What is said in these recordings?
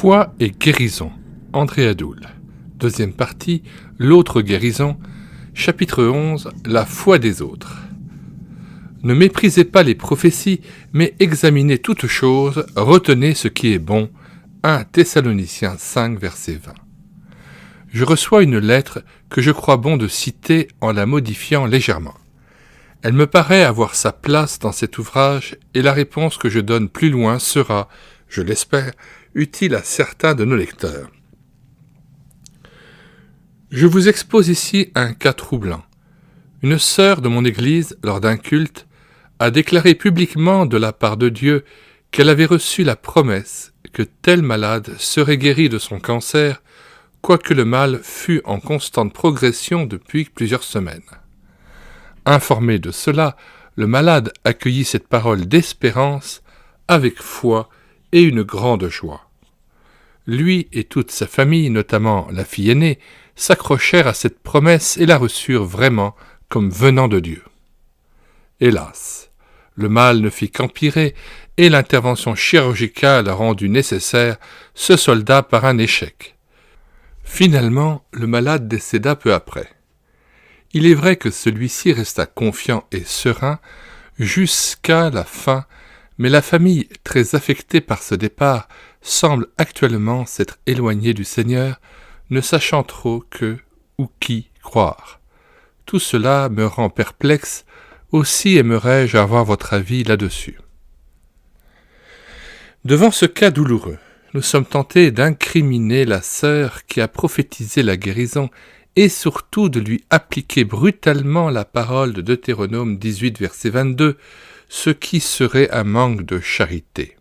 Foi et guérison, André Adoul. Deuxième partie, l'autre guérison, chapitre 11, la foi des autres. Ne méprisez pas les prophéties, mais examinez toutes choses, retenez ce qui est bon. 1 Thessaloniciens 5, verset 20. Je reçois une lettre que je crois bon de citer en la modifiant légèrement. Elle me paraît avoir sa place dans cet ouvrage et la réponse que je donne plus loin sera, je l'espère, utile à certains de nos lecteurs. Je vous expose ici un cas troublant. Une sœur de mon église, lors d'un culte, a déclaré publiquement de la part de Dieu qu'elle avait reçu la promesse que tel malade serait guéri de son cancer, quoique le mal fût en constante progression depuis plusieurs semaines. Informé de cela, le malade accueillit cette parole d'espérance avec foi et une grande joie. Lui et toute sa famille, notamment la fille aînée, s'accrochèrent à cette promesse et la reçurent vraiment comme venant de Dieu. Hélas, le mal ne fit qu'empirer et l'intervention chirurgicale a rendu nécessaire se solda par un échec. Finalement, le malade décéda peu après. Il est vrai que celui-ci resta confiant et serein jusqu'à la fin, mais la famille, très affectée par ce départ, semble actuellement s'être éloignée du Seigneur, ne sachant trop que ou qui croire. Tout cela me rend perplexe, aussi aimerais-je avoir votre avis là-dessus. Devant ce cas douloureux, nous sommes tentés d'incriminer la sœur qui a prophétisé la guérison et surtout de lui appliquer brutalement la parole de Deutéronome 18, verset 22, ce qui serait un manque de charité.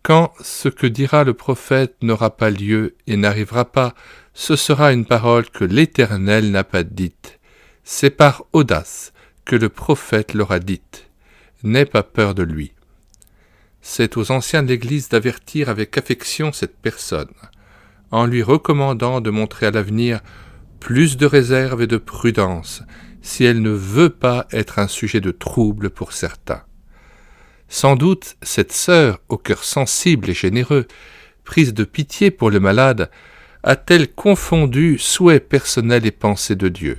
Quand ce que dira le prophète n'aura pas lieu et n'arrivera pas, ce sera une parole que l'Éternel n'a pas dite. C'est par audace que le prophète l'aura dite. N'aie pas peur de lui. C'est aux anciens de l'Église d'avertir avec affection cette personne, en lui recommandant de montrer à l'avenir plus de réserve et de prudence, si elle ne veut pas être un sujet de trouble pour certains. Sans doute, cette sœur, au cœur sensible et généreux, prise de pitié pour le malade, a-t-elle confondu souhait personnel et pensée de Dieu.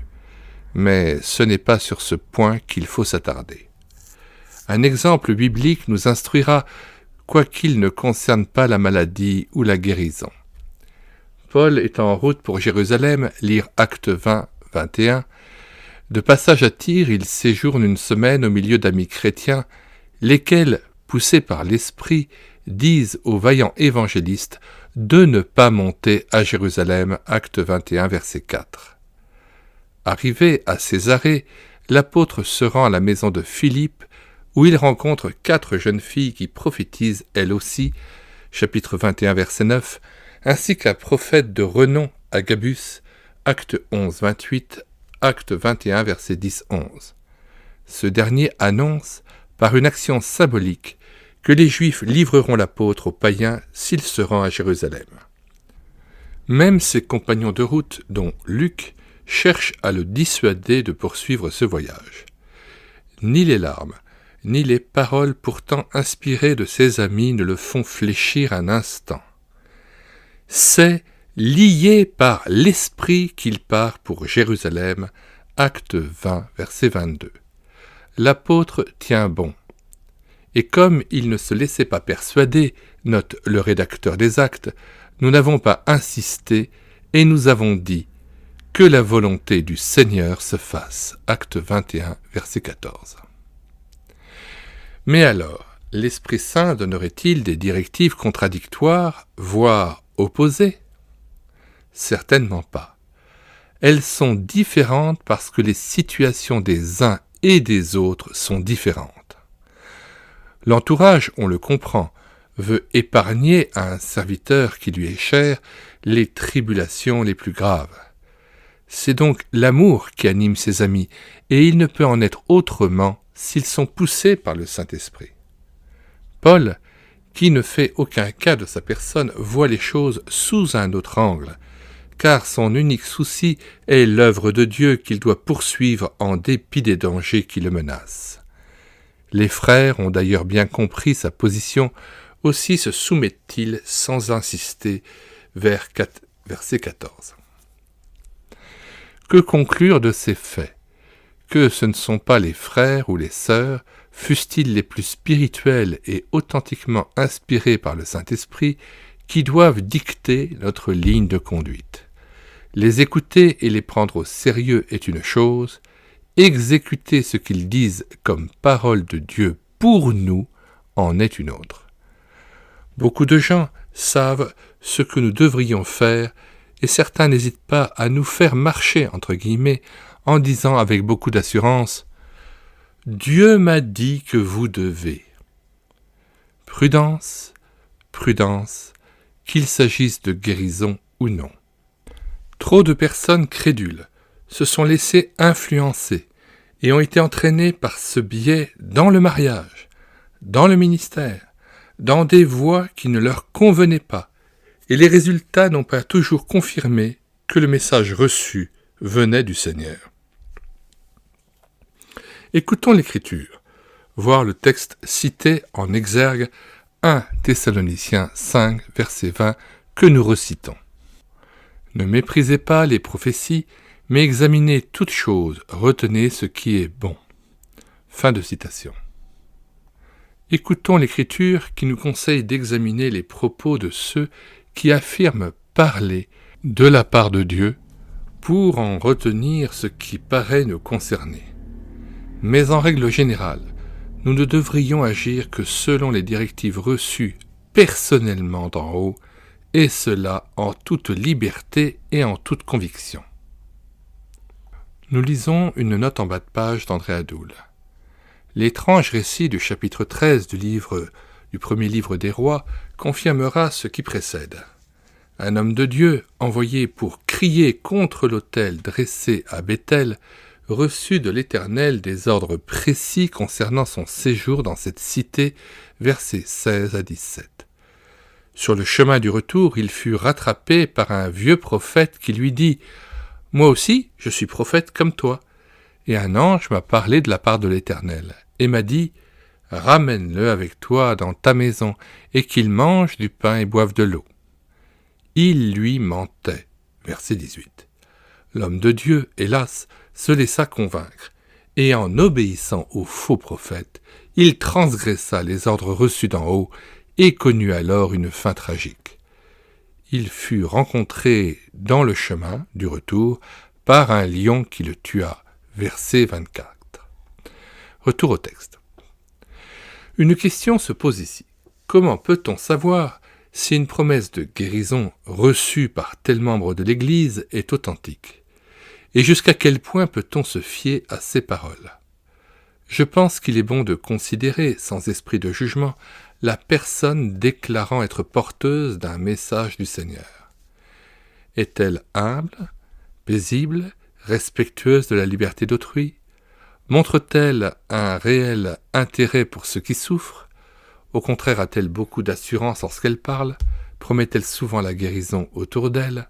Mais ce n'est pas sur ce point qu'il faut s'attarder. Un exemple biblique nous instruira, quoiqu'il ne concerne pas la maladie ou la guérison. Paul est en route pour Jérusalem, lire Actes 20, 21. De passage à Tyr, il séjourne une semaine au milieu d'amis chrétiens, lesquels, poussés par l'Esprit, disent aux vaillants évangélistes de ne pas monter à Jérusalem, Actes 21, verset 4. Arrivé à Césarée, l'apôtre se rend à la maison de Philippe, où il rencontre 4 jeunes filles qui prophétisent elles aussi, chapitre 21, verset 9, ainsi qu'un prophète de renom, Agabus, Acte 11, 28, Acte 21, verset 10, 11. Ce dernier annonce, par une action symbolique, que les Juifs livreront l'apôtre aux païens s'il se rend à Jérusalem. Même ses compagnons de route, dont Luc, cherchent à le dissuader de poursuivre ce voyage. Ni les larmes, ni les paroles pourtant inspirées de ses amis ne le font fléchir un instant. C'est lié par l'Esprit qu'il part pour Jérusalem, Acte 20, verset 22. L'apôtre tient bon. Et comme il ne se laissait pas persuader, note le rédacteur des Actes, nous n'avons pas insisté et nous avons dit que la volonté du Seigneur se fasse. Acte 21, verset 14. Mais alors, l'Esprit Saint donnerait-il des directives contradictoires, voire opposées ? Certainement pas. Elles sont différentes parce que les situations des uns et des autres sont différentes. L'entourage, on le comprend, veut épargner à un serviteur qui lui est cher les tribulations les plus graves. C'est donc l'amour qui anime ses amis, et il ne peut en être autrement s'ils sont poussés par le Saint-Esprit. Paul, qui ne fait aucun cas de sa personne, voit les choses sous un autre angle, car son unique souci est l'œuvre de Dieu qu'il doit poursuivre en dépit des dangers qui le menacent. Les frères ont d'ailleurs bien compris sa position Aussi se soumettent-ils sans insister, verset 14. Que conclure de ces faits ? Que ce ne sont pas les frères ou les sœurs, fussent-ils les plus spirituels et authentiquement inspirés par le Saint-Esprit, qui doivent dicter notre ligne de conduite. Les écouter et les prendre au sérieux est une chose, exécuter ce qu'ils disent comme parole de Dieu pour nous en est une autre. Beaucoup de gens savent ce que nous devrions faire et certains n'hésitent pas à nous faire marcher, entre guillemets, en disant avec beaucoup d'assurance « Dieu m'a dit que vous devez ». Prudence, prudence, qu'il s'agisse de guérison ou non. Trop de personnes crédules se sont laissées influencer et ont été entraînées par ce biais dans le mariage, dans le ministère, dans des voies qui ne leur convenaient pas, et les résultats n'ont pas toujours confirmé que le message reçu venait du Seigneur. Écoutons l'Écriture, voir le texte cité en exergue 1 Thessaloniciens 5, verset 20, que nous recitons. Ne méprisez pas les prophéties, mais examinez toutes choses, retenez ce qui est bon. Fin de citation. Écoutons l'Écriture qui nous conseille d'examiner les propos de ceux qui affirment parler de la part de Dieu pour en retenir ce qui paraît nous concerner. Mais en règle générale, nous ne devrions agir que selon les directives reçues personnellement d'en haut, et cela en toute liberté et en toute conviction. Nous lisons une note en bas de page d'André Adoul. L'étrange récit du chapitre 13 du premier livre des rois confirmera ce qui précède. Un homme de Dieu, envoyé pour crier contre l'autel dressé à Béthel, reçut de l'Éternel des ordres précis concernant son séjour dans cette cité, versets 16 à 17. Sur le chemin du retour, il fut rattrapé par un vieux prophète qui lui dit « Moi aussi, je suis prophète comme toi. » Et un ange m'a parlé de la part de l'Éternel, et m'a dit « Ramène-le avec toi dans ta maison, et qu'il mange du pain et boive de l'eau. » Il lui mentait. Verset 18. L'homme de Dieu, hélas, se laissa convaincre, et en obéissant au faux prophète, il transgressa les ordres reçus d'en haut, et connut alors une fin tragique. Il fut rencontré dans le chemin du retour par un lion qui le tua. Verset 24. Retour au texte. Une question se pose ici. Comment peut-on savoir si une promesse de guérison reçue par tel membre de l'Église est authentique? Et jusqu'à quel point peut-on se fier à ces paroles? Je pense qu'il est bon de considérer, sans esprit de jugement, la personne déclarant être porteuse d'un message du Seigneur. Est-elle humble, paisible, respectueuse de la liberté d'autrui? Montre-t-elle un réel intérêt pour ceux qui souffrent? Au contraire, a-t-elle beaucoup d'assurance en ce qu'elle parle? Promet-elle souvent la guérison autour d'elle?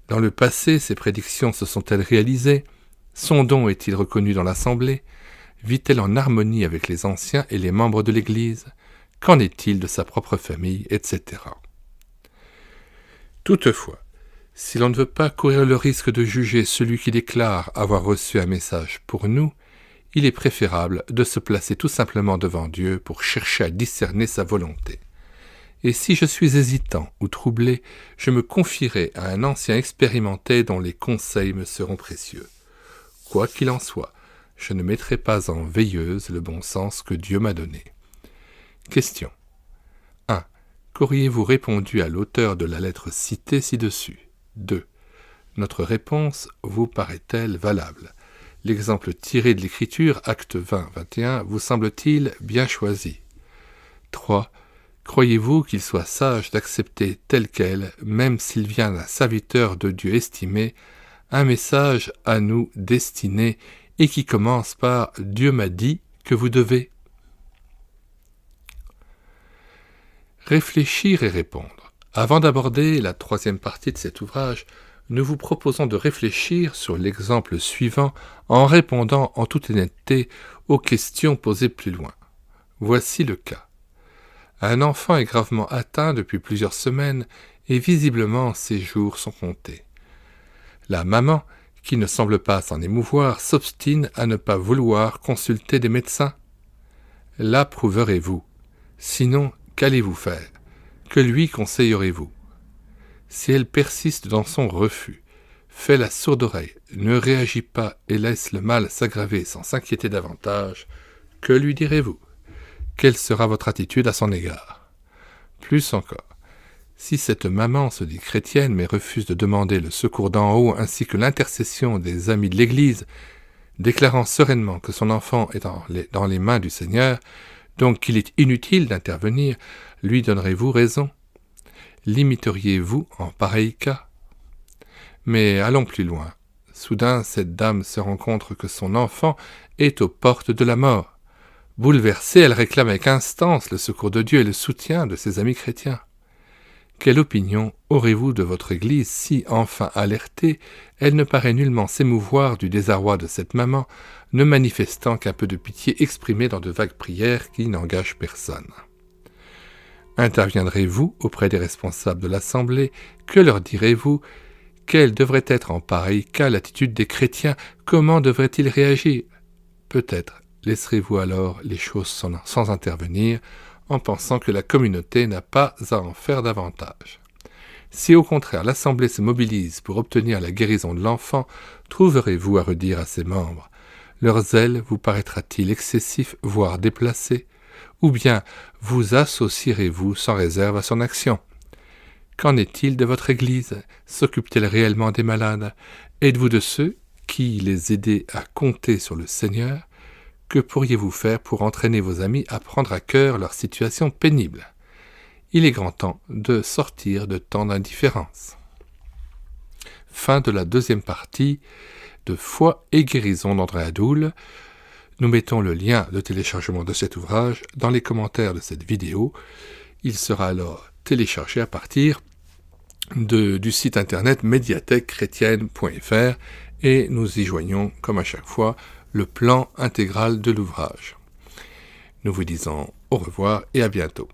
Dans le passé, ses prédictions se sont-elles réalisées? Son don est-il reconnu dans l'Assemblée? Vit-elle en harmonie avec les anciens et les membres de l'Église? Qu'en est-il de sa propre famille, etc. Toutefois, si l'on ne veut pas courir le risque de juger celui qui déclare avoir reçu un message pour nous, il est préférable de se placer tout simplement devant Dieu pour chercher à discerner sa volonté. Et si je suis hésitant ou troublé, je me confierai à un ancien expérimenté dont les conseils me seront précieux. Quoi qu'il en soit, je ne mettrai pas en veilleuse le bon sens que Dieu m'a donné. Question. 1. Qu'auriez-vous répondu à l'auteur de la lettre citée ci-dessus? 2. Notre réponse vous paraît-elle valable? L'exemple tiré de l'Écriture, acte 20, 21, vous semble-t-il bien choisi? 3. Croyez-vous qu'il soit sage d'accepter tel quel, même s'il vient d'un serviteur de Dieu estimé, un message à nous destiné et qui commence par « Dieu m'a dit que vous devez ». Réfléchir et répondre. Avant d'aborder la troisième partie de cet ouvrage, nous vous proposons de réfléchir sur l'exemple suivant en répondant en toute honnêteté aux questions posées plus loin. Voici le cas. Un enfant est gravement atteint depuis plusieurs semaines et visiblement ses jours sont comptés. La maman, qui ne semble pas s'en émouvoir, s'obstine à ne pas vouloir consulter des médecins. L'approuverez-vous? Sinon, qu'allez-vous faire? Que lui conseillerez-vous? Si elle persiste dans son refus, fait la sourde oreille, ne réagit pas et laisse le mal s'aggraver sans s'inquiéter davantage, que lui direz-vous? Quelle sera votre attitude à son égard? Plus encore, si cette maman se dit chrétienne mais refuse de demander le secours d'en haut ainsi que l'intercession des amis de l'Église, déclarant sereinement que son enfant est dans les mains du Seigneur, donc qu'il est inutile d'intervenir, lui donnerez-vous raison? L'imiteriez-vous en pareil cas? Mais allons plus loin. Soudain, cette dame se rend compte que son enfant est aux portes de la mort. Bouleversée, elle réclame avec instance le secours de Dieu et le soutien de ses amis chrétiens. Quelle opinion aurez-vous de votre Église si, enfin alertée, elle ne paraît nullement s'émouvoir du désarroi de cette maman, ne manifestant qu'un peu de pitié exprimée dans de vagues prières qui n'engagent personne? Interviendrez-vous auprès des responsables de l'Assemblée? Que leur direz-vous? Quelle devrait être en pareil cas l'attitude des chrétiens? Comment devraient-ils réagir? Peut-être laisserez-vous alors les choses sans intervenir, en pensant que la communauté n'a pas à en faire davantage. Si au contraire l'Assemblée se mobilise pour obtenir la guérison de l'enfant, trouverez-vous à redire à ses membres? Leur zèle vous paraîtra-t-il excessif, voire déplacé? Ou bien vous associerez-vous sans réserve à son action? Qu'en est-il de votre Église? S'occupe-t-elle réellement des malades? Êtes-vous de ceux qui les aidaient à compter sur le Seigneur? Que pourriez-vous faire pour entraîner vos amis à prendre à cœur leur situation pénible? Il est grand temps de sortir de tant d'indifférence. Fin de la deuxième partie de Foi et guérison d'André Adoul. Nous mettons le lien de téléchargement de cet ouvrage dans les commentaires de cette vidéo. Il sera alors téléchargé à partir du site internet médiathèquechrétienne.fr et nous y joignons, comme à chaque fois, le plan intégral de l'ouvrage. Nous vous disons au revoir et à bientôt.